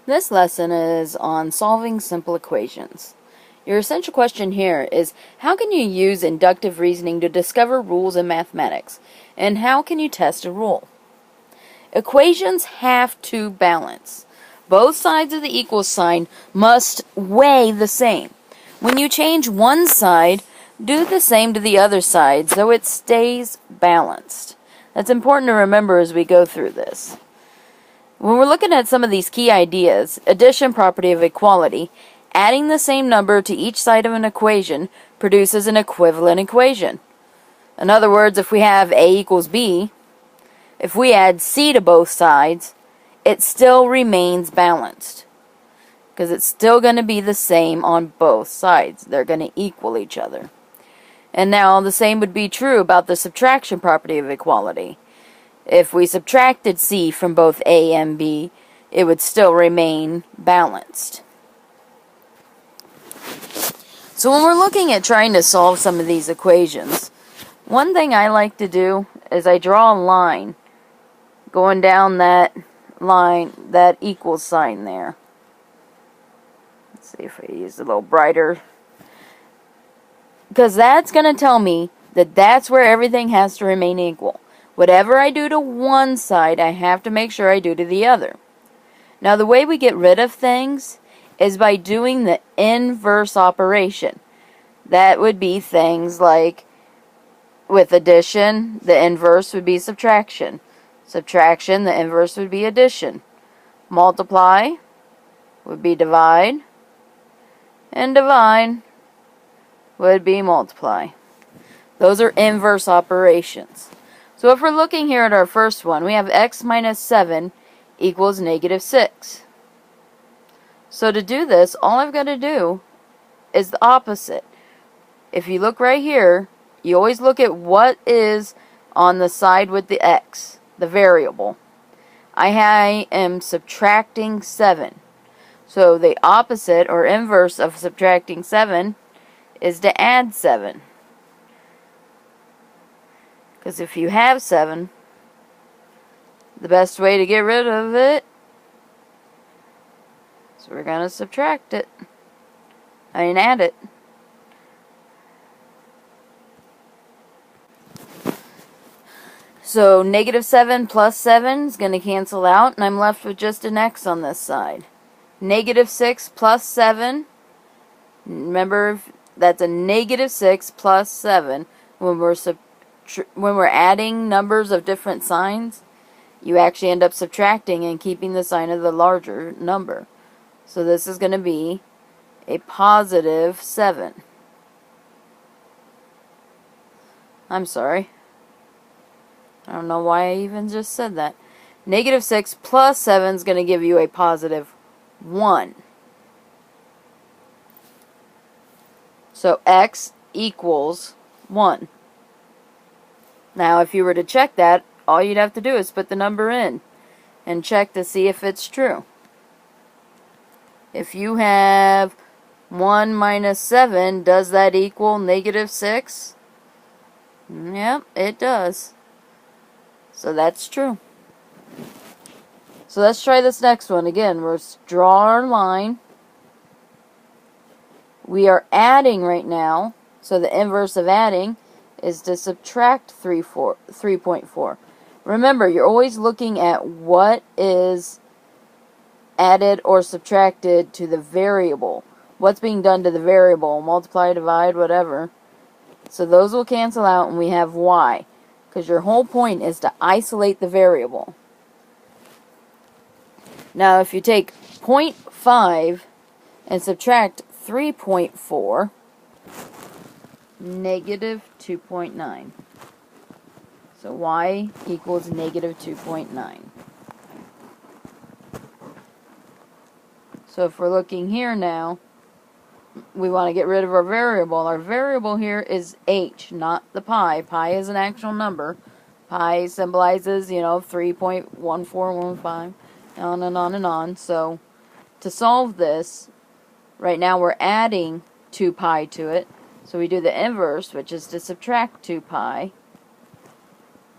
This lesson is on solving simple equations. Your essential question here is, how can you use inductive reasoning to discover rules in mathematics? And how can you test a rule? Equations have to balance. Both sides of the equal sign must weigh the same. When you change one side, do the same to the other side so it stays balanced. That's important to remember as we go through this. When we're looking at some of these key ideas, addition, property of equality, adding the same number to each side of an equation produces an equivalent equation. In other words, if we have A equals B, if we add C to both sides, it still remains balanced. Because it's still going to be the same on both sides. They're going to equal each other. And now the same would be true about the subtraction property of equality. If we subtracted C from both A and B, it would still remain balanced. So when we're looking at trying to solve some of these equations, one thing I like to do is I draw a line going down that line, that equals sign there. Let's see if I use a little brighter. Because that's going to tell me that that's where everything has to remain equal. Whatever I do to one side, I have to make sure I do to the other. Now, the way we get rid of things is by doing the inverse operation. That would be things like, with addition, the inverse would be subtraction. Subtraction, the inverse would be addition. Multiply would be divide. And divide would be multiply. Those are inverse operations. So if we're looking here at our first one, we have x minus 7 equals negative 6. So to do this, all I've got to do is the opposite. If you look right here, you always look at what is on the side with the x, the variable. I am subtracting 7. So the opposite or inverse of subtracting 7 is to add 7. Because if you have 7, the best way to get rid of it, so we're going to subtract it. Add it. So negative 7 plus 7 is going to cancel out, and I'm left with just an x on this side. Negative 6 plus 7, remember that's a negative 6 plus 7 when we're adding numbers of different signs. You actually end up subtracting and keeping the sign of the larger number. So this is going to be a positive 7. I'm sorry. I don't know why I even just said that. Negative 6 plus 7 is going to give you a positive 1. So x equals 1. Now, if you were to check that, all you'd have to do is put the number in and check to see if it's true. If you have 1 minus 7, does that equal negative 6? Yep, it does. So that's true. So let's try this next one. Again, we'll draw our line. We are adding right now, so the inverse of adding is to subtract 3.4. Remember, you're always looking at what is added or subtracted to the variable. What's being done to the variable, multiply, divide, whatever. So those will cancel out and we have y, because your whole point is to isolate the variable. Now if you take 0.5 and subtract 3.4, negative 2.9. So y equals negative 2.9. So if we're looking here now, we want to get rid of our variable. Our variable here is h, not the pi. Pi is an actual number. Pi symbolizes, 3.1415, on and on and on. So to solve this, right now we're adding 2 pi to it. So we do the inverse, which is to subtract 2 pi.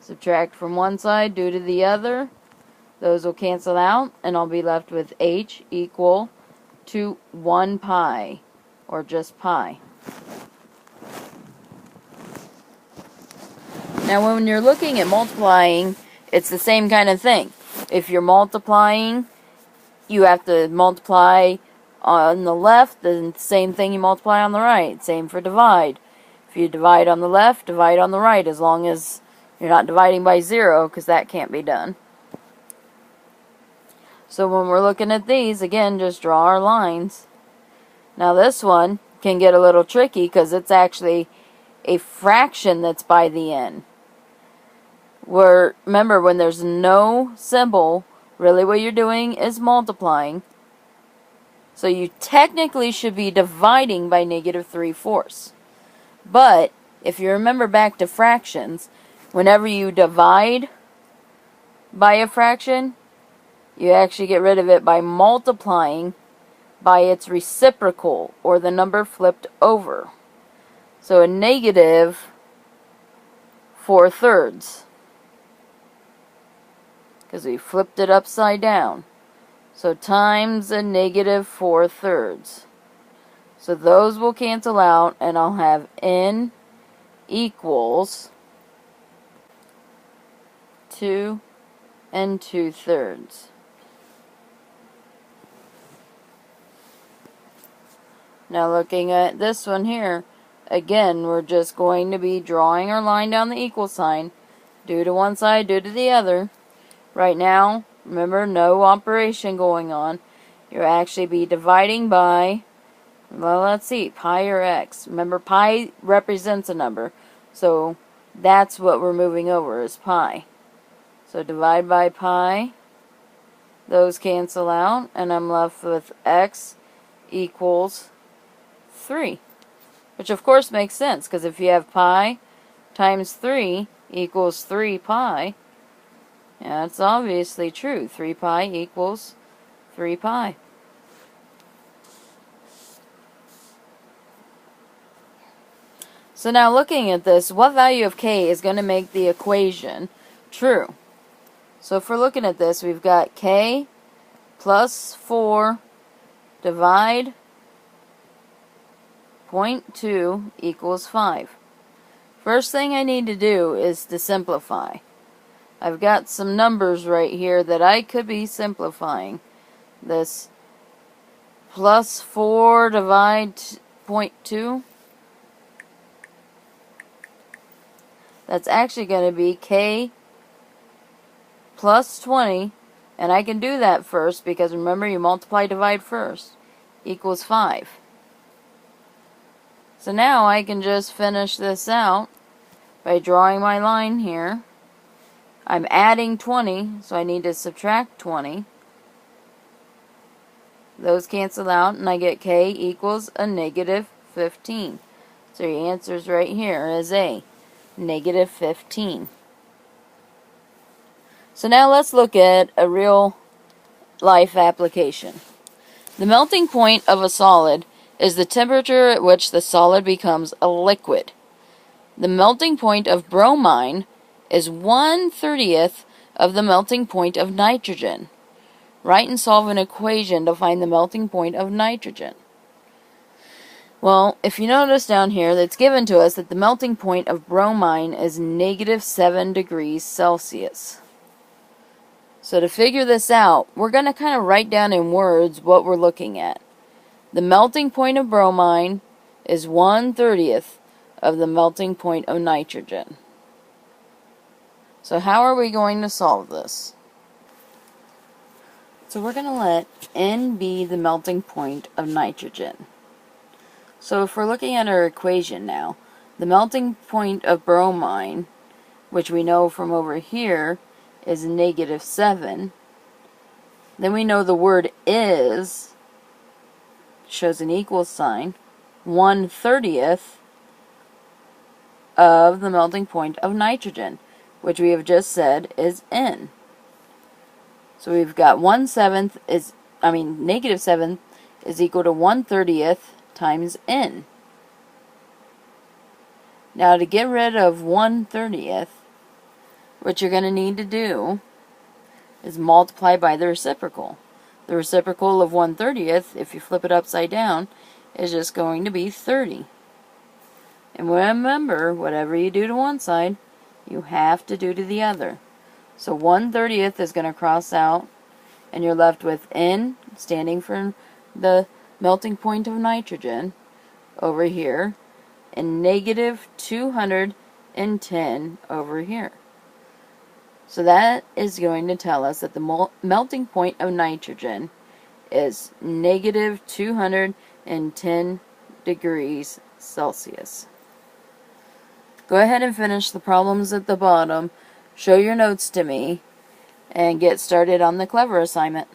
Subtract from one side, do to the other. Those will cancel out, and I'll be left with h equal to 1 pi, or just pi. Now when you're looking at multiplying, it's the same kind of thing. If you're multiplying, you have to multiply on the left, then the same thing you multiply on the right. Same for divide. If you divide on the left, divide on the right, as long as you're not dividing by 0, because that can't be done. So when we're looking at these, again, just draw our lines. Now this one can get a little tricky because it's actually a fraction that's by the end. Remember, when there's no symbol, really what you're doing is multiplying. So you technically should be dividing by -3/4. But if you remember back to fractions, whenever you divide by a fraction, you actually get rid of it by multiplying by its reciprocal, or the number flipped over. So a -4/3. Because we flipped it upside down. So times a -4/3. So those will cancel out, and I'll have n equals 2 2/3. Now looking at this one here, again, we're just going to be drawing our line down the equal sign, do to one side, do to the other. Right now, remember, no operation going on. You'll actually be dividing by, well, let's see, pi or x. Remember, pi represents a number, so that's what we're moving over, is pi. So divide by pi, those cancel out, and I'm left with x equals 3. Which of course makes sense, because if you have pi times 3 equals 3 pi, yeah, it's obviously true. 3 pi equals 3 pi. So now looking at this, what value of k is going to make the equation true? So if we're looking at this, we've got k plus 4 divide 0.2 equals 5. First thing I need to do is to simplify. I've got some numbers right here that I could be simplifying. This plus 4 divide 0.2, that's actually going to be k plus 20, and I can do that first because remember, you multiply divide first, equals 5. So now I can just finish this out by drawing my line here. I'm adding 20, so I need to subtract 20. Those cancel out, and I get k equals a -15. So your answer is right here, is A, -15. So now let's look at a real life application. The melting point of a solid is the temperature at which the solid becomes a liquid. The melting point of bromine is 1/30th of the melting point of nitrogen. Write and solve an equation to find the melting point of nitrogen. Well, if you notice down here, that's given to us that the melting point of bromine is -7 degrees Celsius. So to figure this out, we're going to kind of write down in words what we're looking at. The melting point of bromine is 1/30th of the melting point of nitrogen. So how are we going to solve this? So we're going to let N be the melting point of nitrogen. So if we're looking at our equation now, the melting point of bromine, which we know from over here, is -7. Then we know the word is, shows an equal sign, 1/30th of the melting point of nitrogen, which we have just said is N. So we've got -7 is equal to 1/30th times N. Now to get rid of 1/30th, what you're going to need to do is multiplied by the reciprocal. The reciprocal of 1/30th, if you flip it upside down, is just going to be 30. And remember, whatever you do to one side, you have to do to the other. So 1/30th is going to cross out, and you're left with N, standing for the melting point of nitrogen, over here, and negative 210 over here. So that is going to tell us that the melting point of nitrogen is negative 210 degrees Celsius. Go ahead and finish the problems at the bottom, show your notes to me, and get started on the Clever assignment.